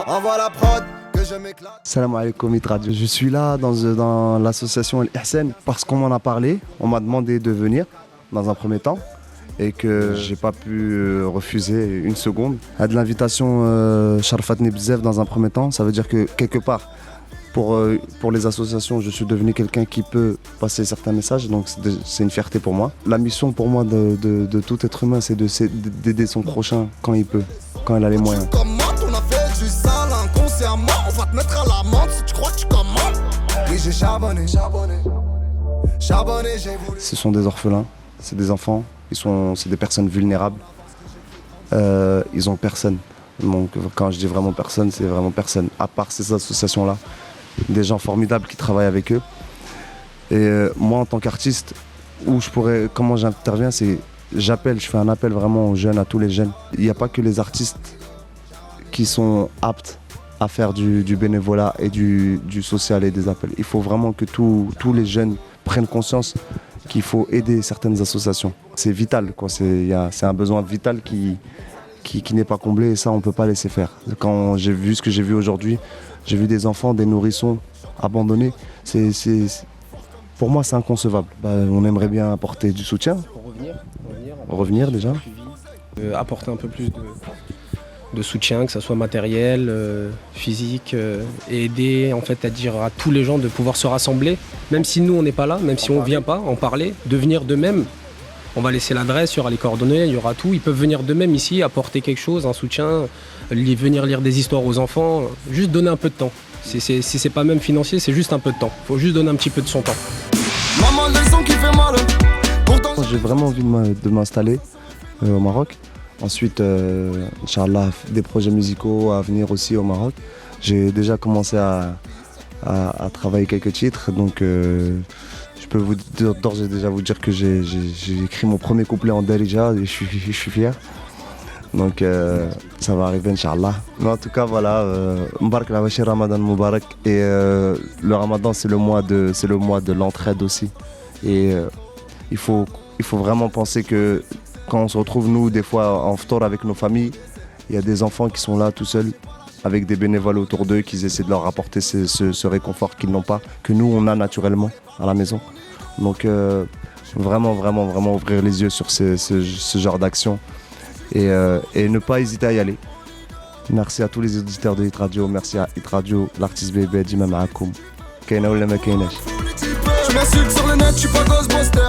Envoie la prod que je m'éclate. Salam alaikum Hit Radio. Je suis là dans l'association El Ihsan parce qu'on m'en a parlé. On m'a demandé de venir dans un premier temps et que j'ai pas pu refuser une seconde. À de l'invitation Sharfatni Bzef dans un premier temps, ça veut dire que quelque part pour les associations, je suis devenu quelqu'un qui peut passer certains messages, donc c'est une fierté pour moi. La mission pour moi de tout être humain, c'est d'aider son prochain quand il peut, quand il a les moyens. On a fait du sale inconsciemment. On va te mettre à l'amende si tu crois que tu commandes. Oui, j'ai charbonné, j'ai voulu. Ce sont des orphelins, c'est des enfants, c'est des personnes vulnérables. Ils ont personne. Donc quand je dis vraiment personne, c'est vraiment personne, à part ces associations-là. Des gens formidables qui travaillent avec eux. Et moi, en tant qu'artiste, comment j'interviens, c'est je fais un appel vraiment aux jeunes, à tous les jeunes. Il n'y a pas que les artistes qui sont aptes à faire du bénévolat et du social et des appels. Il faut vraiment que tous les jeunes prennent conscience qu'il faut aider certaines associations. C'est vital, quoi. C'est un besoin vital qui n'est pas comblé et ça, on ne peut pas laisser faire. Quand j'ai vu ce que j'ai vu aujourd'hui, j'ai vu des enfants, des nourrissons abandonnés. Pour moi, c'est inconcevable. On aimerait bien apporter du soutien. Revenir déjà. Apporter un peu plus de soutien, que ce soit matériel, physique, et aider en fait à dire à tous les gens de pouvoir se rassembler, même si nous on n'est pas là, même si on ne vient pas, en parler, de venir d'eux-mêmes. On va laisser l'adresse, il y aura les coordonnées, il y aura tout. Ils peuvent venir d'eux-mêmes ici, apporter quelque chose, un soutien, venir lire des histoires aux enfants, juste donner un peu de temps. Si c'est pas même financier, c'est juste un peu de temps. Il faut juste donner un petit peu de son temps. Maman, le son qui fait mal. Pourtant, j'ai vraiment envie de m'installer au Maroc. Ensuite, Inch'Allah, des projets musicaux à venir aussi au Maroc. J'ai déjà commencé à travailler quelques titres, donc je peux d'ores et déjà vous dire que j'ai écrit mon premier couplet en Darija et je suis fier. Donc ça va arriver Inch'Allah. Mais en tout cas voilà, Mbarak la Bachir Ramadan Moubarak. Et le Ramadan c'est le mois de l'entraide aussi. Et il faut vraiment penser que quand on se retrouve nous des fois en ftor avec nos familles, il y a des enfants qui sont là tout seuls avec des bénévoles autour d'eux qui essaient de leur apporter ce réconfort qu'ils n'ont pas, que nous on a naturellement à la maison. Donc vraiment ouvrir les yeux sur ce genre d'action et ne pas hésiter à y aller. Merci à tous les auditeurs de Hit Radio, merci à Hit Radio, l'artiste bébé, Dima Maakoum. Kaina ou la ma kainash. tu m'insultes sur le net, je suis pas Ghostbuster.